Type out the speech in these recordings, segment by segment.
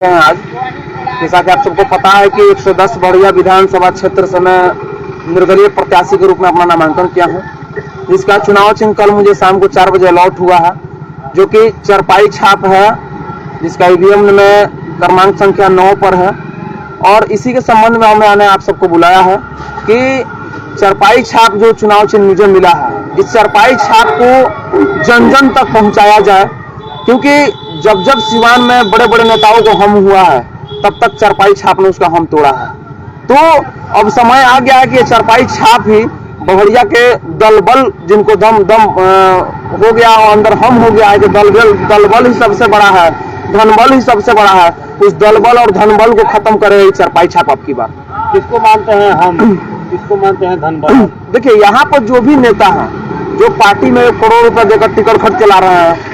आज जैसा कि आप सबको पता है कि 110 बढ़िया विधानसभा क्षेत्र से मैं निर्दलीय प्रत्याशी के रूप में अपना नामांकन किया हूं, जिसका चुनाव चिन्ह कल मुझे शाम को 4 बजे अलॉट हुआ है, जो कि चरपाई छाप है, जिसका ईवीएम में क्रमांक संख्या 9 पर है। और इसी के संबंध में मैंने आप सबको बुलाया है कि चरपाई छाप जो चुनाव चिन्ह मुझे मिला है, इस चरपाई छाप को जन जन तक पहुंचाया जाए, क्योंकि जब जब सिवान में बड़े बड़े नेताओं को हम हुआ है, तब तक चरपाई छाप ने उसका हम तोड़ा है। तो अब समय आ गया है कि ये चरपाई छाप ही बहरिया के दल बल, जिनको दम हो गया और अंदर हम हो गया है कि दल बल ही सबसे बड़ा है, धन बल ही सबसे बड़ा है, उस दल बल और धन बल को खत्म करे चरपाई छाप अब की बार। किसको मानते हैं हम, किसको मानते हैं धन बल? देखिए, यहाँ पर जो भी नेता है, जो पार्टी में करोड़ रुपए देकर टिकट खर्च चला रहे हैं,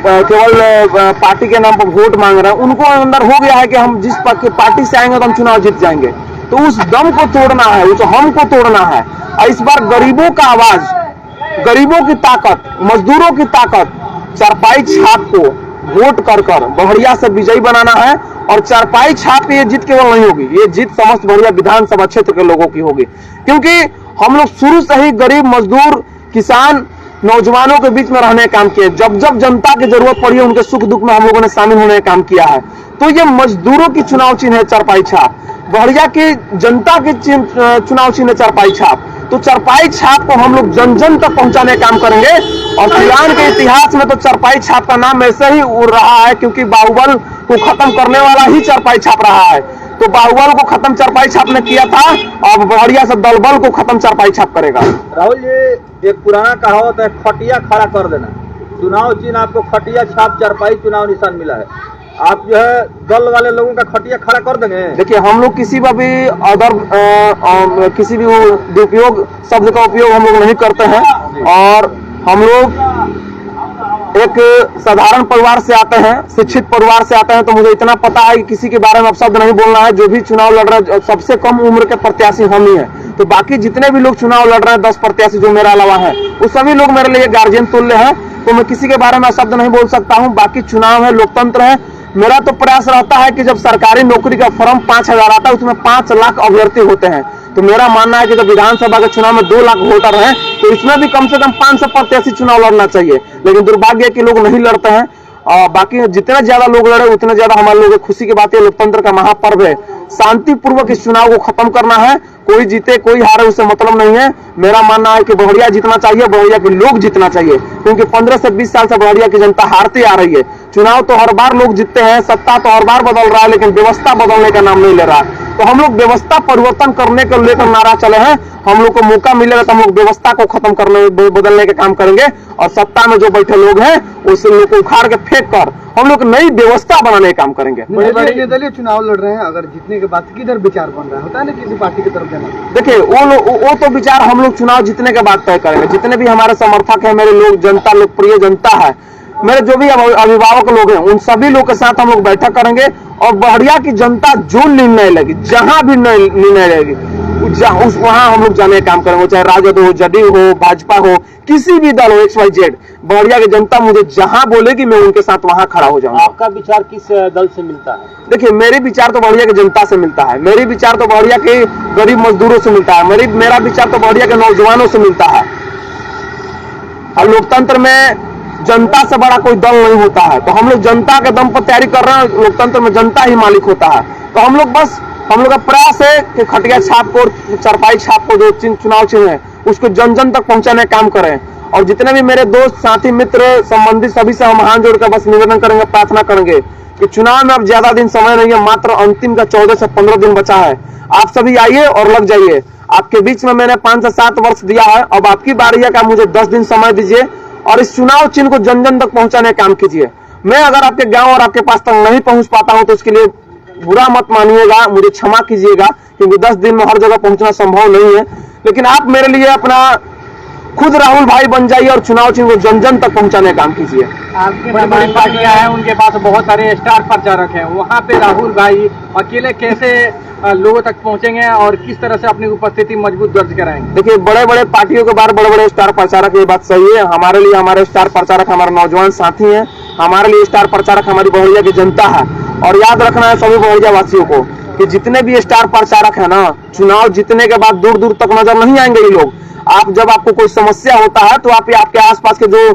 केवल पार्टी के नाम पर वोट मांग रहे हैं, उनको अंदर हो गया है कि हम जिस पार्टी से आएंगे तो हम चुनाव जीत जाएंगे। तो उस दम को तोड़ना है, उस हम को तोड़ना है। और इस बार गरीबों का आवाज, गरीबों की ताकत, मजदूरों की ताकत, चरपाई छाप को वोट कर बहरिया से विजयी बनाना है। और चरपाई छाप ये जीत केवल नहीं होगी, ये जीत समस्त बहरिया विधानसभा क्षेत्र के लोगों की होगी, क्योंकि हम लोग शुरू से ही गरीब, मजदूर, किसान, नौजवानों के बीच में रहने का काम किया। जब जब जनता की जरूरत पड़ी है, उनके सुख दुख में हम लोगों ने शामिल होने का काम किया है। तो ये मजदूरों की चुनाव चिन्ह है चरपाई छाप, बहरिया की जनता की चुनाव चिन्ह है चरपाई छाप। तो चरपाई छाप को हम लोग जन जन तक पहुंचाने का काम करेंगे। और सिवान के इतिहास में तो चरपाई छाप का नाम ऐसे ही उड़ रहा है, क्योंकि बाहुबल को खत्म करने वाला ही चरपाई छाप रहा है। तो बाहुबल को खत्म चरपाई छाप ने किया था, अब बहरिया से दलबल को खत्म चरपाई छाप करेगा। राहुल जी, एक पुराना कहावत है, खटिया खड़ा कर देना। चुनाव चिन्ह आपको खटिया छाप चरपाई चुनाव निशान मिला है, आप जो है दल वाले लोगों का खटिया खड़ा कर देंगे? देखिए, हम लोग किसी भी किसी भी दुरुपयोग शब्द का उपयोग हम लोग नहीं करते हैं। और हम लोग एक साधारण परिवार से आते हैं, शिक्षित परिवार से आते हैं, तो मुझे इतना पता है कि किसी के बारे में शब्द नहीं बोलना है। जो भी चुनाव लड़ रहे हैं, सबसे कम उम्र के प्रत्याशी हम ही हैं। तो बाकी जितने भी लोग चुनाव लड़ रहे हैं, 10 प्रत्याशी जो मेरा अलावा है, वो सभी लोग मेरे लिए गार्जियन तुल्य हैं। तो मैं किसी के बारे में शब्द नहीं बोल सकता हूँ। बाकी चुनाव है, लोकतंत्र है। मेरा तो प्रयास रहता है कि जब सरकारी नौकरी का फॉर्म 5000 आता है, उसमें 5 लाख अभ्यर्थी होते हैं। तो मेरा मानना है कि जब विधानसभा के चुनाव में 2 लाख वोटर हैं, तो इसमें भी कम से कम 500 प्रत्याशी चुनाव लड़ना चाहिए। लेकिन दुर्भाग्य है कि लोग नहीं लड़ते हैं। बाकी जितना ज्यादा लोग लड़े, उतना ज्यादा हमारे लोग खुशी की बात है। लोकतंत्र का महापर्व है, शांतिपूर्वक इस चुनाव को खत्म करना है। कोई जीते कोई हारे, उससे मतलब नहीं है। मेरा मानना है कि बहरिया जीतना चाहिए, बहरिया के लोग जीतना चाहिए, क्योंकि 15 से 20 साल से बहरिया की जनता हारती आ रही है। चुनाव तो हर बार लोग जीतते हैं, सत्ता तो हर बार बदल रहा है, लेकिन व्यवस्था बदलने का नाम नहीं ले रहा। तो हम लोग व्यवस्था परिवर्तन करने को लेकर नारा चले हैं। हम लोग को मौका मिलेगा तो हम लोग व्यवस्था को खत्म करने, बदलने का काम करेंगे। और सत्ता में जो बैठे लोग हैं, उस लोग को उखाड़ के फेंक कर हम लोग नई व्यवस्था बनाने का काम करेंगे। बड़े निर्दलीय चुनाव लड़ रहे हैं, अगर जीतने के बाद किधर विचार बन रहा है, होता है ना किसी पार्टी की तरफ जाना? देखिए, वो तो विचार हम लोग चुनाव जीतने के बाद तय करेंगे। जितने भी हमारे समर्थक हैं, मेरे लोग, जनता, लोकप्रिय जनता है, मेरे जो भी अभिभावक लोग हैं, उन सभी लोग के साथ हम लोग बैठक करेंगे। और बहरिया की जनता जो निर्णय लेगी, जहां भी निर्णय लेगी, वहां हम लोग जाने का काम करेंगे। चाहे राजद हो, जदयू हो, भाजपा हो, किसी भी दल हो, XYZ, बहरिया की जनता मुझे जहां बोलेगी, मैं उनके साथ वहां खड़ा हो जाऊंगा। आपका विचार किस दल से मिलता है? देखिए, मेरे विचार तो बहरिया की जनता से मिलता है, मेरे विचार तो बहरिया के गरीब मजदूरों से मिलता है, मेरा विचार तो बहरिया के नौजवानों से मिलता है। और लोकतंत्र में जनता से बड़ा कोई दल नहीं होता है। तो हम लोग जनता के दम पर तैयारी कर रहे हैं। लोकतंत्र में जनता ही मालिक होता है। तो हम लोग का प्रयास है कि खटिया छाप को, चरपाई छाप को, जो चुनाव चिन्ह है, उसको जन जन तक पहुंचाने का काम करें। और जितने भी मेरे दोस्त, साथी, मित्र, संबंधी, सभी से हम हाथ जोड़कर बस निवेदन करेंगे, प्रार्थना करेंगे कि चुनाव में अब ज्यादा दिन समय नहीं है, मात्र अंतिम का 14 से 15 दिन बचा है। आप सभी आइए और लग जाइए। आपके बीच में मैंने 5 से 7 वर्ष दिया है, अब आपकी बारी है कि आप मुझे 10 दिन समय दीजिए और इस चुनाव चिन्ह को जन जन तक पहुंचाने का काम कीजिए। मैं अगर आपके गांव और आपके पास तक नहीं पहुंच पाता हूं, तो उसके लिए बुरा मत मानिएगा, मुझे क्षमा कीजिएगा, क्योंकि 10 दिन में हर जगह पहुंचना संभव नहीं है। लेकिन आप मेरे लिए अपना खुद राहुल भाई बन जाइए और चुनाव चिन्ह को जन जन तक पहुंचाने का काम कीजिए। आपकी तमाम पार्टियां हैं, उनके पास बहुत सारे स्टार प्रचारक हैं, वहाँ पे राहुल भाई अकेले कैसे लोगों तक पहुंचेंगे और किस तरह से अपनी उपस्थिति मजबूत दर्ज कराएंगे? देखिए, बड़े बड़े पार्टियों के बाहर बड़े बड़े स्टार प्रचारक, ये बात सही है। हमारे लिए हमारे स्टार प्रचारक हमारे नौजवान साथी हैं, हमारे लिए स्टार प्रचारक हमारी बहरिया की जनता है। और याद रखना है सभी बहरिया वासियों को कि जितने भी स्टार प्रचारक है ना, चुनाव जीतने के बाद दूर दूर तक नजर नहीं आएंगे ये लोग। आप जब आपको कोई समस्या होता है तो आप आपके आसपास के जो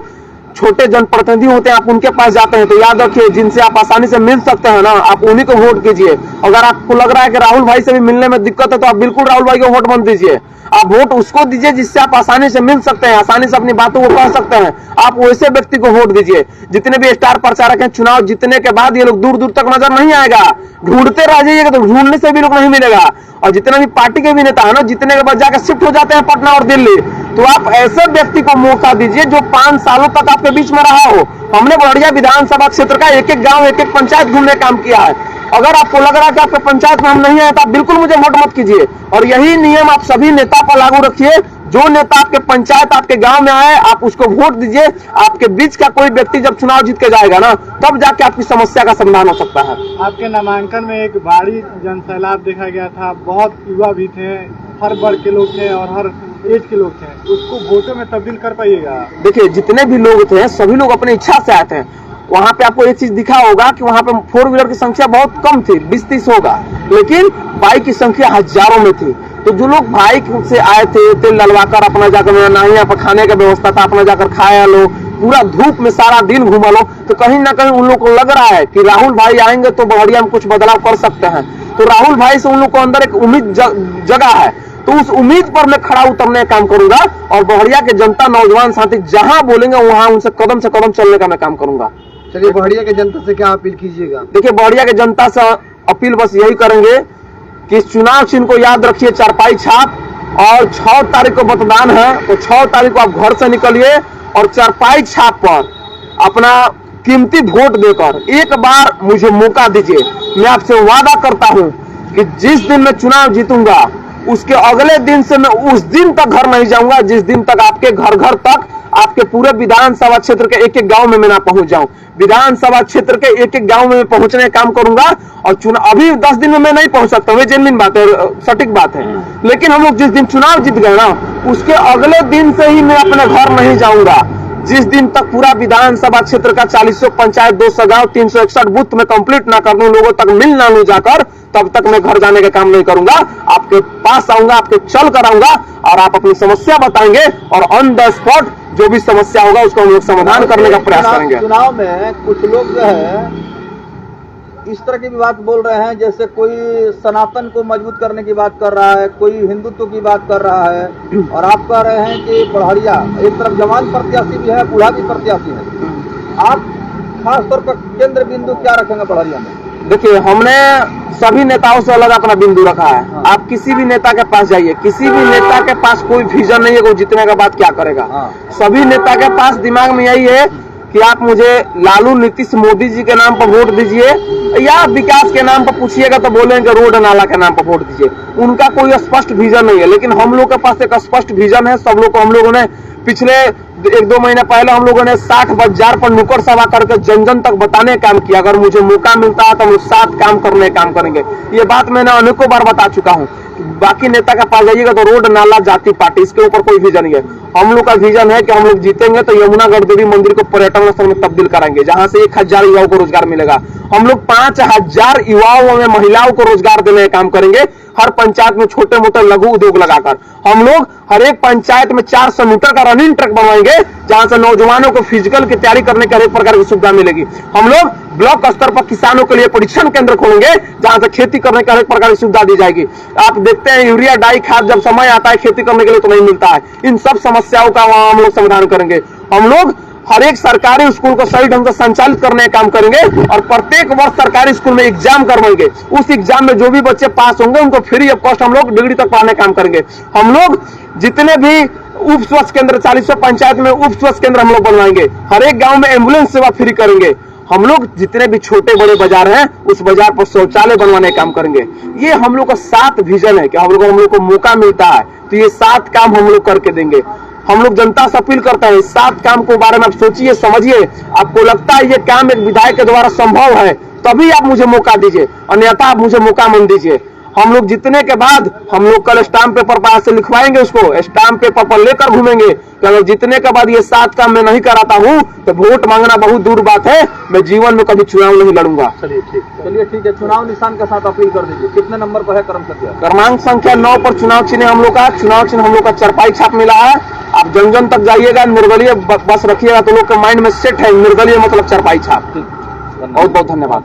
छोटे जनप्रतिनिधि होते हैं आप उनके पास जाते हैं, तो याद रखिए जिनसे आप आसानी से मिल सकते हैं ना, आप उन्हीं को वोट कीजिए। अगर आपको लग रहा है कि राहुल भाई से भी मिलने में दिक्कत है तो आप बिल्कुल राहुल भाई को वोट मत दीजिए। आप वोट उसको दीजिए जिससे आप आसानी से मिल सकते हैं, आसानी से अपनी बातों को कह सकते हैं, आप वैसे व्यक्ति को वोट दीजिए। जितने भी स्टार प्रचारक हैं, चुनाव जीतने के बाद ये लोग दूर दूर तक नजर नहीं आएगा, ढूंढते रह जाइएगा तो ढूंढने से भी लोग नहीं मिलेगा। और जितने भी पार्टी के भी नेता है ना, जीतने के बाद जाकर शिफ्ट हो जाते हैं पटना और दिल्ली, तो आप ऐसे व्यक्ति को मौका दीजिए जो 5 सालों तक आपके बीच में रहा हो। हमने बहरिया विधानसभा क्षेत्र का एक एक गांव, एक एक पंचायत घूमने काम किया है। अगर आपको लग रहा है कि आपके पंचायत में हम नहीं आए तो आप बिल्कुल मुझे वोट मत कीजिए। और यही नियम आप सभी नेता पर लागू रखिए। जो नेता आपके पंचायत, आपके गांव में आए, आप उसको वोट दीजिए। आपके बीच का कोई व्यक्ति जब चुनाव जीत के जाएगा ना, तब जाके आपकी समस्या का समाधान हो सकता है। आपके नामांकन में एक भारी जनसैलाब देखा गया था, बहुत युवा भी थे, हर वर्ग के लोग थे और हर एज के लोग थे, उसको वोटों में तब्दील कर पाइएगा? देखिए जितने भी लोग थे सभी लोग अपनी इच्छा से आए थे। वहां पे आपको एक चीज दिखा होगा कि वहां पे 4 व्हीलर की संख्या बहुत कम थी, 20-30 होगा, लेकिन बाइक की संख्या हजारों में थी। तो जो लोग बाइक से आए थे, तेल डलवाकर अपना जाकर, ना ही यहाँ पर खाने का व्यवस्था था, अपना जाकर खाया लो, पूरा धूप में सारा दिन घूमा लो, तो कहीं ना कहीं उन लोग को लग रहा है कि राहुल भाई आएंगे तो बहरिया में कुछ बदलाव कर सकते हैं। तो राहुल भाई से उन लोग को अंदर एक उम्मीद जगह है, तो उस उम्मीद पर मैं खड़ा उतरने का काम करूंगा और बहरिया के जनता, नौजवान साथी जहां बोलेंगे वहां उनसे कदम से कदम चलने का मैं काम करूंगा। चलिए, बहरिया के जनता से क्या अपील कीजिएगा? देखिए बहरिया के जनता से अपील बस यही करेंगे कि इस चुनाव चिन्ह को याद रखिए, चारपाई छाप, और 6 तारीख को मतदान है, तो 6 तारीख को आप घर से निकलिए और चारपाई छाप पर अपना कीमती वोट देकर एक बार मुझे मौका दीजिए। मैं आपसे वादा करता हूं कि जिस दिन मैं चुनाव जीतूंगा उसके अगले दिन से मैं उस दिन तक घर नहीं जाऊंगा जिस दिन तक आपके घर घर तक, आपके पूरे विधानसभा क्षेत्र के एक एक गांव में मैं ना पहुंच जाऊं। विधानसभा क्षेत्र के एक एक गांव में मैं पहुंचने का काम करूंगा। और चुनाव अभी 10 दिन में मैं नहीं पहुंच सकता, वो जेन्युइन बात है, सटीक बात है, लेकिन हम लोग जिस दिन चुनाव जीत गए ना उसके अगले दिन से ही मैं अपने घर नहीं जाऊंगा। जिस दिन तक पूरा विधानसभा क्षेत्र का 40 पंचायत, 200 गांव, 361 बूथ में कंप्लीट ना कर दूं, लोगों तक मिल ना लूं जाकर, तब तक मैं घर जाने का काम नहीं करूंगा। आपके पास आऊंगा, आपके चल कर आऊंगा और आप अपनी समस्या बताएंगे और ऑन द स्पॉट जो भी समस्या होगा उसको हम लोग समाधान करने का प्रयास करेंगे। चुनाव में कुछ लोग जो है इस तरह की भी बात बोल रहे हैं, जैसे कोई सनातन को मजबूत करने की बात कर रहा है, कोई हिंदुत्व की बात कर रहा है, और आप कह रहे हैं कि बहरिया एक तरफ जवान प्रत्याशी भी है, बूढ़ा भी प्रत्याशी है। आप खास तौर पर केंद्र बिंदु क्या रखेंगे बहरिया में? देखिए हमने सभी नेताओं से अलग अपना बिंदु रखा है। हाँ। आप किसी भी नेता के पास जाइए, किसी भी नेता के पास कोई विजन नहीं है कि वो जीतने के बाद क्या करेगा। हाँ। सभी नेता के पास दिमाग में यही है कि आप मुझे लालू, नीतीश, मोदी जी के नाम पर वोट दीजिए, या विकास के नाम पर पूछिएगा तो बोलेंगे रोड नाला के नाम पर वोट दीजिए। उनका कोई स्पष्ट विजन नहीं है, लेकिन हम लोग के पास एक स्पष्ट विजन है। सब लोग को हम लोगों ने पिछले 1-2 महीने पहले हम लोगों ने 60 बाजार पर नुक्कड़ सभा करके जन जन तक बताने का काम किया। अगर मुझे मौका मिलता है तो हम लोग 7 काम करने का काम करेंगे। ये बात मैंने अनेकों बार बता चुका हूँ। बाकी नेता का पास जाइएगा तो रोड नाला, जाति पार्टी, इसके ऊपर कोई विजन नहीं है। हम लोग का विजन है कि हम लोग जीतेंगे तो यमुनागढ़ देवी मंदिर को पर्यटन स्थल में तब्दील कराएंगे, जहां से 1000 युवाओं को रोजगार मिलेगा। हम लोग 5000 युवाओं में महिलाओं को रोजगार देने का काम करेंगे। हर पंचायत में छोटे मोटे लघु उद्योग लगाकर हम लोग हर एक पंचायत में 400 मीटर का रनिंग ट्रैक बनवाएंगे, जहां से नौजवानों को फिजिकल की तैयारी करने की हर एक प्रकार की सुविधा मिलेगी। हम लोग ब्लॉक स्तर पर किसानों के लिए परीक्षण केंद्र खोलेंगे, जहां से खेती करने की हर एक प्रकार की सुविधा दी जाएगी। आप देखते हैं यूरिया, डाई, खाद जब समय आता है खेती करने के लिए तो नहीं मिलता है। इन सब समस्याओं का वहां हम लोग समाधान करेंगे। हम लोग हर एक सरकारी स्कूल को सही ढंग से संचालित करने का काम करेंगे और प्रत्येक वर्ष सरकारी स्कूल में एग्जाम करवाएंगे। उस एग्जाम में जो भी बच्चे पास होंगे उनको फ्री ऑफ कॉस्ट हम लोग डिग्री तक पढ़ाने का काम करेंगे। हम लोग जितने भी उप स्वास्थ्य केंद्र, 40 पंचायत में उप स्वास्थ्य केंद्र हम लोग बनवाएंगे। हर एक गांव में एम्बुलेंस सेवा फ्री करेंगे। हम लोग जितने भी छोटे बड़े बाजार हैं उस बाजार पर शौचालय बनवाने का काम करेंगे। ये हम लोग का 7 विजन है कि हम लोग को मौका मिलता है तो ये 7 काम हम लोग करके देंगे। हम लोग जनता से अपील करते हैं, 7 काम के बारे में आप सोचिए, समझिए। आपको लगता है ये काम एक विधायक के द्वारा संभव है, तभी आप मुझे मौका दीजिए, अन्यथा आप मुझे मौका मत दीजिए। हम लोग जीतने के बाद हम लोग कल स्टाम्प पेपर पर से लिखवाएंगे, उसको स्टाम्प पेपर पर लेकर घूमेंगे कि अगर जीतने के बाद ये 7 काम मैं नहीं कराता हूँ तो वोट मांगना बहुत दूर बात है, मैं जीवन में कभी चुनाव नहीं लड़ूंगा। चलिए ठीक है। चुनाव निशान के साथ अपील कर दीजिए। कितने नंबर पर है क्रम संख्या? क्रमांक संख्या 9 पर चुनाव चिन्ह हम लोग का, चुनाव चिन्ह हम लोग का चरपाई छाप मिला है। आप जन जन तक जाइएगा, निर्दलीय बस रखिएगा तो लोग के माइंड में सेट है, निर्दलीय मतलब चरपाई छाप। बहुत बहुत धन्यवाद।